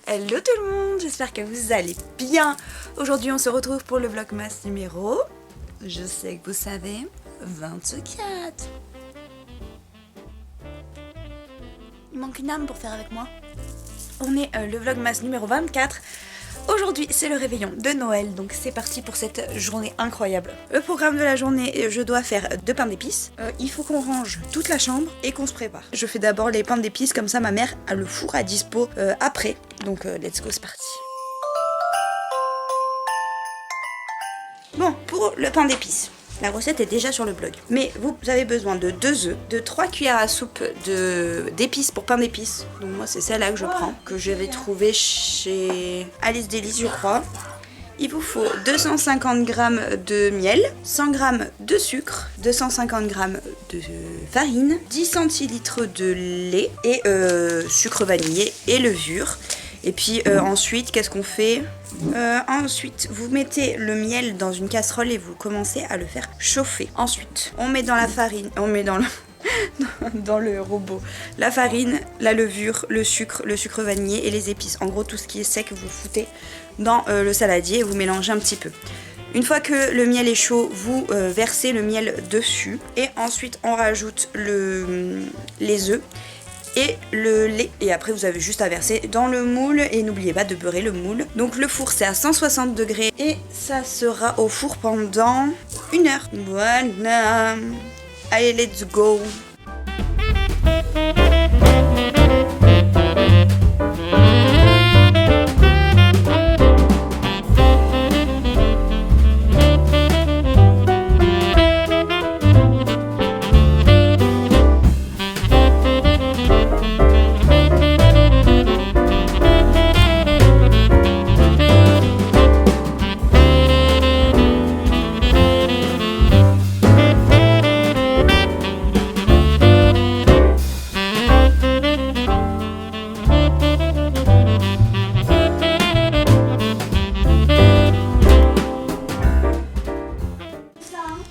Hello tout le monde, j'espère que vous allez bien. Aujourd'hui on se retrouve pour le vlogmas numéro, je sais que vous savez, 24. Il manque une âme pour faire avec moi. On est le vlogmas numéro 24. Aujourd'hui c'est le réveillon de Noël, donc c'est parti pour cette journée incroyable. Le programme de la journée, je dois faire 2 pains d'épices. Il faut qu'on range toute la chambre et qu'on se prépare. Je fais d'abord les pains d'épices, comme ça ma mère a le four à dispo après. Donc let's go, c'est parti. Bon, pour le pain d'épices, la recette est déjà sur le blog. Mais vous avez besoin de 2 œufs, de 3 cuillères à soupe d'épices pour pain d'épices. Donc moi c'est celle-là que je prends, que j'avais trouvé chez Alice Délice je crois. Il vous faut 250 g de miel, 100 g de sucre, 250 g de farine, 10 centilitres de lait et sucre vanillé et levure. Et puis ensuite, qu'est-ce qu'on fait ? Ensuite, vous mettez le miel dans une casserole et vous commencez à le faire chauffer. Ensuite, on met dans la farine, on met dans le, dans le robot la farine, la levure, le sucre vanillé et les épices. En gros, tout ce qui est sec, vous le foutez dans le saladier et vous mélangez un petit peu. Une fois que le miel est chaud, vous versez le miel dessus et ensuite on rajoute les œufs et le lait. Et après vous avez juste à verser dans le moule et n'oubliez pas de beurrer le moule. Donc le four c'est à 160 degrés et ça sera au four pendant 1 heure. Voilà. Allez, let's go.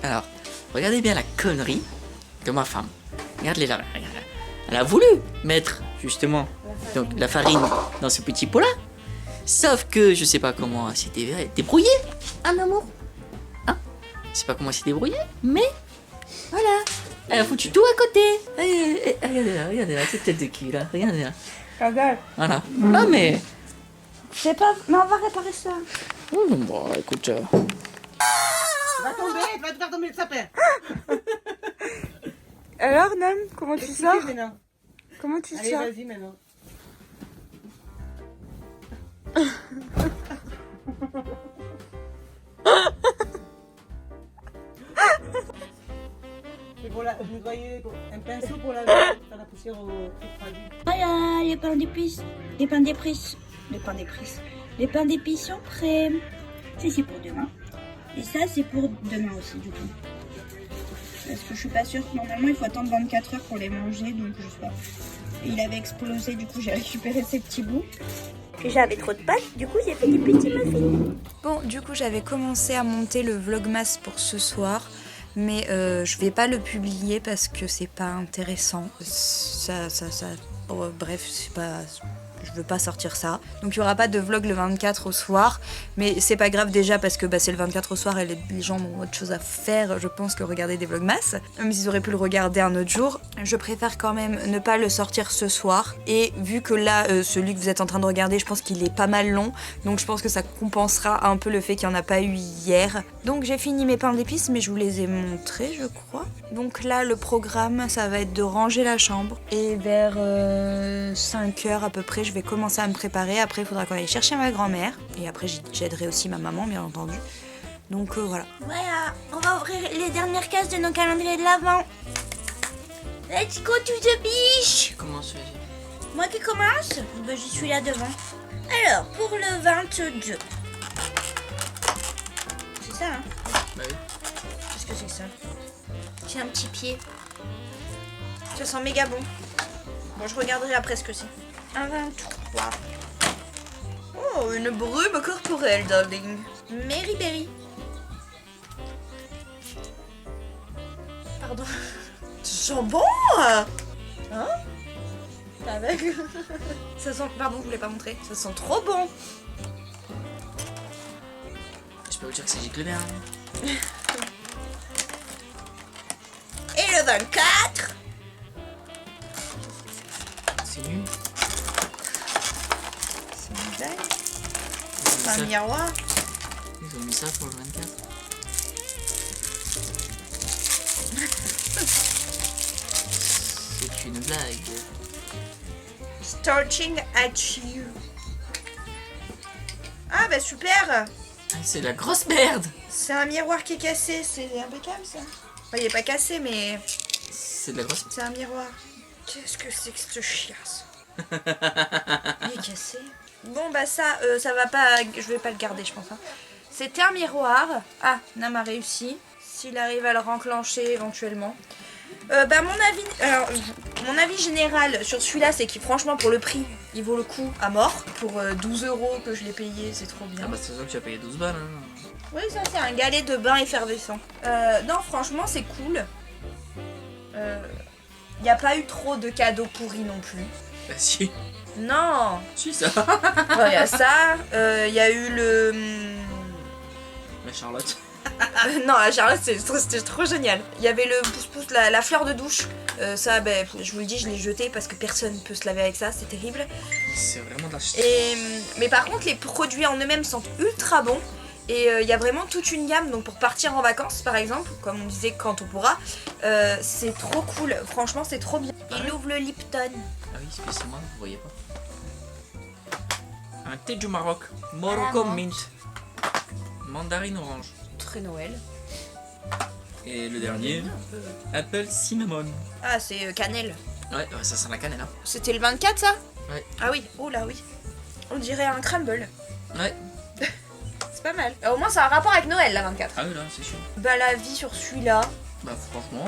Alors, regardez bien la connerie de ma femme. Regardez là, regardez. Elle a voulu mettre justement donc, la farine dans ce petit pot-là. Sauf que je sais pas comment elle s'est débrouillée, hein, amour. Hein? Je sais pas comment elle s'est débrouillée, mais voilà. Elle a foutu tout à côté. Regardez là, cette tête de cul là. Regardez là. Regarde. Voilà. Non mais. C'est pas. Mais on va réparer ça. Oh, bon, écoute. Va tomber, tu vas te faire tomber le sapin. Alors Nam, comment tu sors? Maintenant. Comment tu Allez, sors? vas-y maintenant. C'est pour nettoyer un pinceau pour laver la poussière au refroidi. Voilà, les pains d'épices, les pains d'épices, les pains d'épices sont prêts. Ça c'est pour demain. Et ça c'est pour demain aussi du coup. Parce que je suis pas sûre que normalement il faut attendre 24 heures pour les manger, donc je sais pas. Et il avait explosé, du coup j'ai récupéré ces petits bouts. Et j'avais trop de pâtes, du coup j'ai fait des petits muffins. Bon, du coup j'avais commencé à monter le vlogmas pour ce soir. Mais je vais pas le publier parce que c'est pas intéressant. Bref, c'est pas. Je veux pas sortir ça. Donc il y aura pas de vlog le 24 au soir. Mais c'est pas grave déjà parce que c'est le 24 au soir et les gens ont autre chose à faire, je pense, que regarder des vlogmas. Même s'ils auraient pu le regarder un autre jour. Je préfère quand même ne pas le sortir ce soir. Et vu que là, celui que vous êtes en train de regarder, je pense qu'il est pas mal long. Donc je pense que ça compensera un peu le fait qu'il n'y en a pas eu hier. Donc j'ai fini mes pains d'épices, mais je vous les ai montrés, je crois. Donc là, le programme, ça va être de ranger la chambre. Et vers 5h à peu près, je vais commencer à me préparer. Après, il faudra qu'on aille chercher ma grand-mère. Et après, j'aiderai aussi ma maman, bien entendu. Donc voilà. Voilà, on va ouvrir les dernières cases de nos calendriers de l'Avent. Let's go to the beach. Comment ça? Moi qui commence, je suis là devant. Alors, pour le 22. C'est ça, hein? Bah oui. Qu'est-ce que c'est que ça? C'est un petit pied. Ça sent méga bon. Bon, je regarderai après ce que c'est. Un 23. Oh, une brume corporelle, darling. Mary Berry. Pardon. Ça sent bon, hein? Avec. Ça sent. Pardon, je voulais pas montrer. Ça sent trop bon. Je peux vous dire que c'est gicle bien. Et le 24. C'est nul. C'est une blague. Ils C'est ont un mis ça- miroir. Ils ont mis ça pour le 24. C'est une blague. Starting at you. Ah bah super. Ah, c'est de la grosse merde. C'est un miroir qui est cassé. C'est impeccable ça. Enfin, il est pas cassé mais C'est de la grosse. c'est un miroir. Qu'est-ce que c'est que cette chiasse? Il est cassé. Bon bah ça, ça va pas. Je vais pas le garder je pense. Hein. C'était un miroir. Ah, Nam a réussi. S'il arrive à le renclencher éventuellement. Bah mon avis général sur celui-là, c'est qu'il franchement pour le prix, il vaut le coup à mort. Pour 12 € que je l'ai payé, c'est trop bien. Ah bah c'est sûr que tu as payé 12 balles. Hein. Oui, ça c'est un galet de bain effervescent. Non, franchement, c'est cool. Il n'y a pas eu trop de cadeaux pourris non plus. Bah si. Non. Si ça. Il y a ça. Il y a eu le... La Charlotte. non, la Charlotte, c'était trop génial. Il y avait le pouce-pouce, la fleur de douche. Ça, ben, je vous le dis, je l'ai jeté parce que personne ne peut se laver avec ça. C'est terrible. C'est vraiment de la chute. Mais par contre, les produits en eux-mêmes sentent ultra bons. Et il y a vraiment toute une gamme, donc pour partir en vacances par exemple, comme on disait quand on pourra, c'est trop cool, franchement c'est trop bien. Il ouvre le Lipton. Ah oui, spécialement, vous voyez pas. Un thé du Maroc. Morocco mint. Mandarine orange. Très Noël. Et le dernier, Apple cinnamon. Ah c'est cannelle. Ouais, ça sent la cannelle. Hein. C'était le 24 ça? Ouais. Ah oui, oh là oui. On dirait un crumble. Ouais. C'est pas mal. Au moins ça a un rapport avec Noël la 24. Ah oui, là, c'est sûr. Bah la vie sur celui-là, Bah franchement,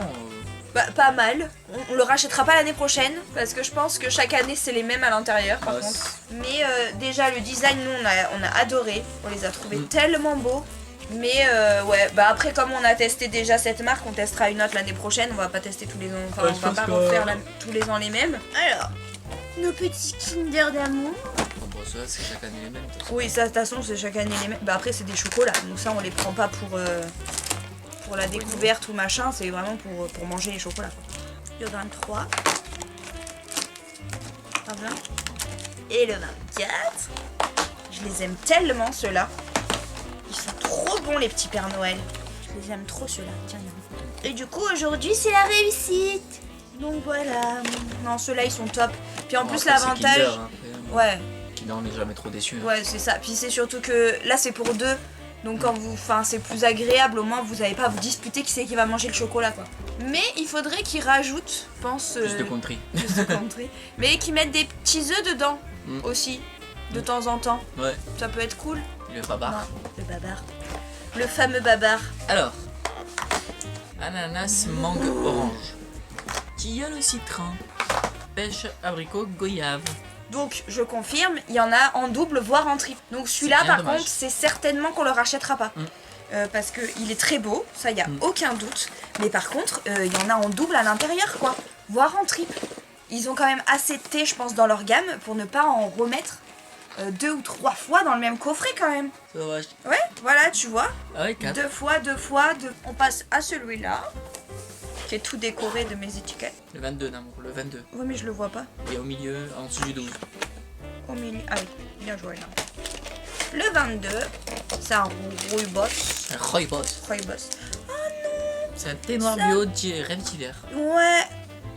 bah pas mal. On le rachètera pas l'année prochaine parce que je pense que chaque année c'est les mêmes à l'intérieur par Ouais, contre. Mais déjà le design nous on a adoré, on les a trouvés Mm. tellement beaux. Mais ouais, bah après comme on a testé déjà cette marque, on testera une autre l'année prochaine, on va pas tester tous les ans, enfin Ouais, on je va pense pas que- refaire tous les ans les mêmes. Alors, nos petits Kinder d'amour. bon, ça c'est chaque année les mêmes. de toute façon. Oui, ça de toute façon c'est chaque année les mêmes. Bah après c'est des chocolats, donc ça on les prend pas pour la découverte ou machin, c'est vraiment pour manger les chocolats. Le 23. Ah ben. Et le 24. Je les aime tellement ceux-là. Ils sont trop bons les petits Pères Noël. Je les aime trop ceux-là. Tiens, et du coup aujourd'hui c'est la réussite. Donc voilà. Non ceux-là ils sont top. Puis en Bon, plus après, c'est l'avantage. Kinder, hein, après, Ouais. Kinder, on n'est jamais trop déçu. Hein. Ouais, c'est ça. Puis c'est surtout que là, c'est pour deux. Donc quand vous, enfin, c'est plus agréable. Au moins, vous n'avez pas à vous disputer qui c'est qui va manger le chocolat, quoi. Mais il faudrait qu'ils rajoutent, je pense, Plus de country. plus de country. Mais qu'ils mettent des petits œufs dedans Mm. aussi, de temps en temps. Ouais, Ça peut être cool. le babar. Non, le babar. Le fameux babar. Alors, ananas, mangue, orange. Tilleul, citron. Pêche, abricot, goyave. Donc je confirme, il y en a en double, voire en triple. Donc celui-là, C'est bien par dommage. contre, c'est certainement qu'on le rachètera pas. Parce qu'il est très beau, ça y a aucun doute. Mais par contre, il y en a en double à l'intérieur, quoi. Voire en triple. Ils ont quand même assez de thé, je pense, dans leur gamme pour ne pas en remettre 2 ou 3 fois dans le même coffret, quand même. Ça va. Ouais, voilà, tu vois. Ah ouais, 4. 2 fois. On passe à celui-là, qui est tout décoré de mes étiquettes. Le 22, d'amour, le 22. Oui, mais je le vois pas. Et au milieu, en dessous du 12. Au milieu. Ah oui, bien joué, là. Le 22, c'est un rooibos. Un rooibos. Rooibos. C'est un thé noir Ça- bio rêve d'hiver. Ouais,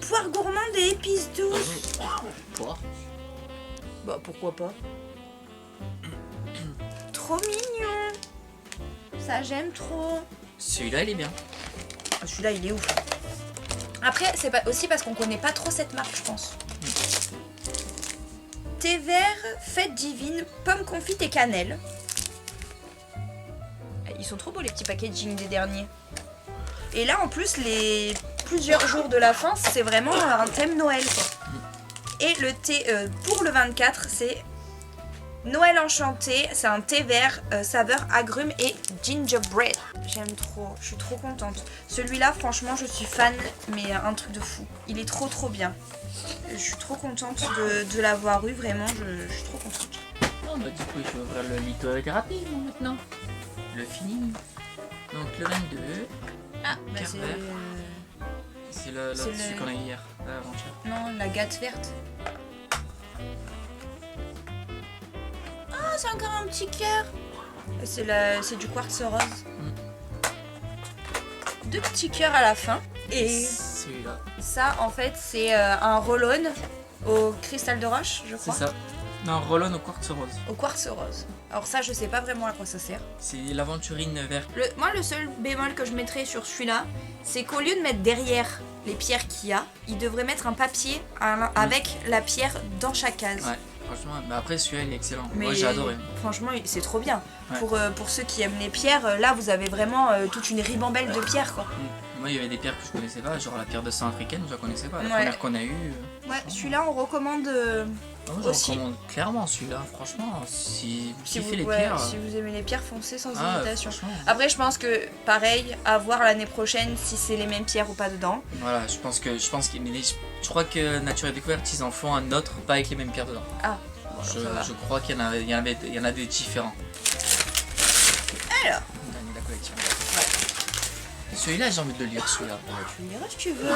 poire gourmande et épices douces. Quoi? Bah pourquoi pas. Trop mignon. Ça j'aime trop. Celui-là, il est bien. Ah, celui-là il est ouf. Après c'est pas aussi parce qu'on connaît pas trop cette marque je pense. Thé vert, fête divine, pomme confite et cannelle. Ils sont trop beaux les petits packaging des derniers. Et là en plus les plusieurs jours de la fin c'est vraiment un thème Noël quoi. Et le thé pour le 24 c'est Noël enchanté, c'est un thé vert saveur agrumes et gingerbread. J'aime trop, je suis trop contente. Celui-là, franchement, je suis fan, mais un truc de fou. Il est trop bien. Je suis trop contente de l'avoir eu, vraiment, je suis trop contente. Oh bah du coup je vais ouvrir le lithothérapie maintenant. Le fini. Donc le 22. Ah, Bah, cœur vert. C'est le c'est dessus le- qu'on a eu hier, avant-hier. Non, la gâte verte. Ah, c'est encore un petit cœur. C'est du quartz rose. Deux petits cœurs à la fin. Et Celui-là. ça, en fait, c'est un roll-on au cristal de roche, je C'est crois. ça. Non, roll-on au quartz rose. Au quartz rose. Alors ça, je sais pas vraiment à quoi ça sert. C'est l'aventurine verte. Moi, le seul bémol que je mettrais sur celui-là, c'est qu'au lieu de mettre derrière les pierres qu'il y a, il devrait mettre un papier avec la pierre dans chaque case. Ouais, franchement, mais après celui-là il est excellent. Mais Moi j'ai adoré. franchement, c'est trop bien. Ouais. Pour ceux qui aiment les pierres, là, vous avez vraiment toute une ribambelle de pierres, quoi. Moi il y avait des pierres que je connaissais pas, genre la pierre de sang africaine, je la connaissais pas. La Ouais. première qu'on a eue. Ouais, celui-là, on recommande Moi je aussi. recommande clairement celui-là, franchement. Si vous Si kiffez les vous, pierres. si vous aimez les pierres, foncez sans ah, hésitation. franchement. Après, je pense que pareil, à voir l'année prochaine si c'est les mêmes pierres ou pas dedans. Voilà, je pense que mais je crois que Nature et Découverte ils en font un autre, pas avec les mêmes pierres dedans. Ah, bon, alors ça va. Je crois qu'il y en a des différents. Alors, Dans la collection. Celui-là j'ai envie de le lire, celui-là. tu me diras si tu veux.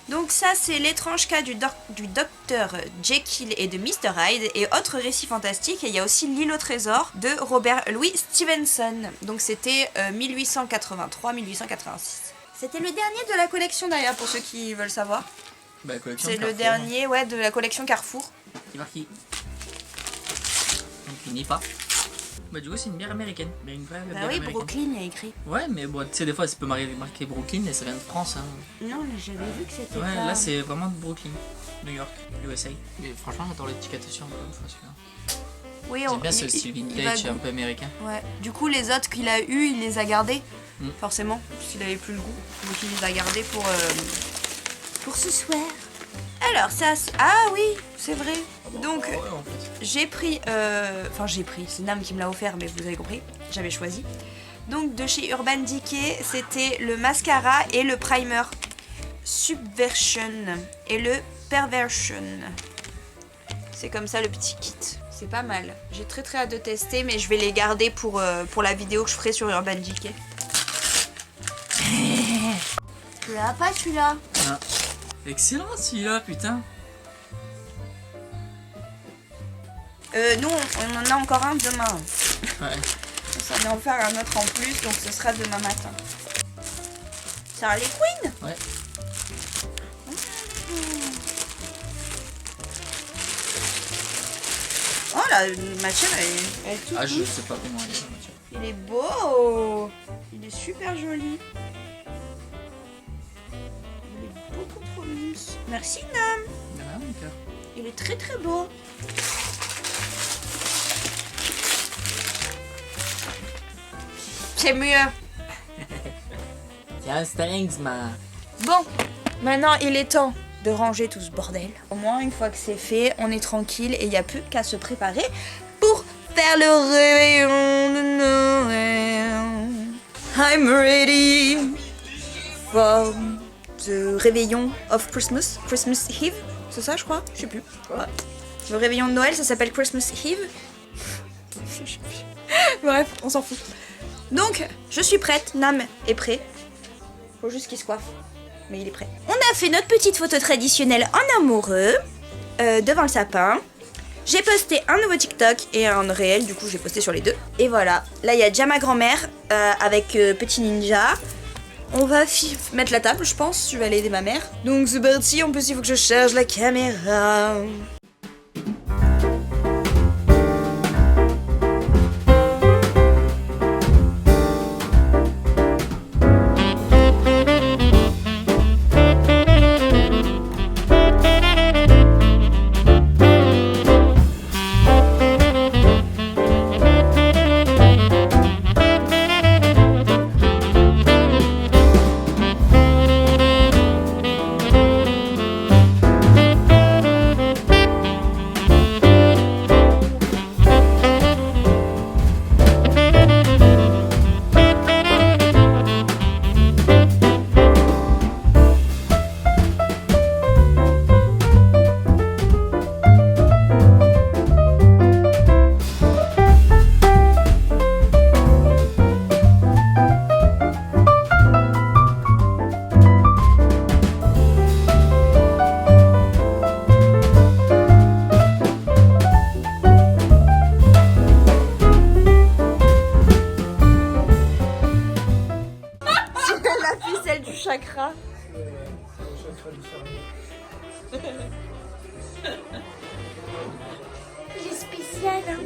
Donc ça, c'est l'étrange cas du docteur Jekyll et de Mr. Hyde et autres récits fantastiques. Et il y a aussi l'île au trésor de Robert Louis Stevenson. Donc c'était 1883-1886. C'était le dernier de la collection d'ailleurs, pour ceux qui veulent savoir. Bah, la collection C'est le Carrefour. dernier de la collection Carrefour. C'est marqué. On finit pas. Bah, du coup, c'est une bière américaine. Mais une vraie Bah bière oui, américaine. Brooklyn, il y a écrit. Ouais, mais bon, tu sais, des fois, ça peut marquer Brooklyn et ça vient de France. Hein. Non, mais j'avais vu que c'était Ouais, pas... là, c'est vraiment de Brooklyn, New York, USA. Mais franchement, j'adore l'étiquette dessus encore une fois, celui-là. Oui, J'aime bien ce il- style il va vintage un peu américain. Ouais. Du coup, les autres qu'il a eu, il les a gardés. Mm. Forcément, parce qu'il avait plus le goût. Donc il les a gardés pour ce soir. Alors, ça... Ah oui, c'est vrai. Donc, Ouais, en fait. j'ai pris... Enfin, j'ai pris. C'est Nam qui me l'a offert, mais vous avez compris. J'avais choisi. Donc, de chez Urban Decay, c'était le mascara et le primer. Subversion et le Perversion. C'est comme ça le petit kit. C'est pas mal. J'ai très hâte de tester, mais je vais les garder pour la vidéo que je ferai sur Urban Decay. Tu l'as pas celui-là? Ah. Excellent celui-là, putain. Nous, on en a encore un demain. Ouais. Ça va en faire un autre en plus, donc ce sera demain matin. C'est Harley Quinn? Ouais. Oh la matière, elle est toute Ah, je douce. sais pas comment elle est, la matière. Il est beau. Il est super joli. Il est beaucoup trop mousse. Merci Nam. Il y en a un, mon cœur. Il est très beau. C'est mieux. Tiens, thanks, man. Bon, maintenant il est temps de ranger tout ce bordel. Au moins, une fois que c'est fait, on est tranquille et il n'y a plus qu'à se préparer pour faire le réveillon de Noël. I'm ready for the réveillon of Christmas. Christmas Eve, c'est ça, je crois? Je sais plus. Ouais. Le réveillon de Noël, ça s'appelle Christmas Eve. Bref, on s'en fout. Donc, je suis prête, Nam est prêt. Faut juste qu'il se coiffe. Mais il est prêt. On a fait notre petite photo traditionnelle en amoureux, devant le sapin. J'ai posté un nouveau TikTok et un réel, du coup j'ai posté sur les deux. Et voilà, là il y a déjà ma grand-mère avec Petit Ninja. On va mettre la table, je pense, je vais aller aider ma mère. Donc c'est parti, en plus il faut que je charge la caméra. Il est spécial, hein.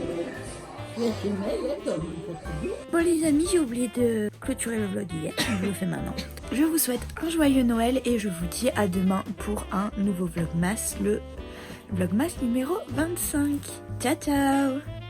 Bon les amis, j'ai oublié de clôturer le vlog hier, je le fais maintenant. Je vous souhaite un joyeux Noël et je vous dis à demain pour un nouveau vlogmas, le vlogmas numéro 25. Ciao ciao.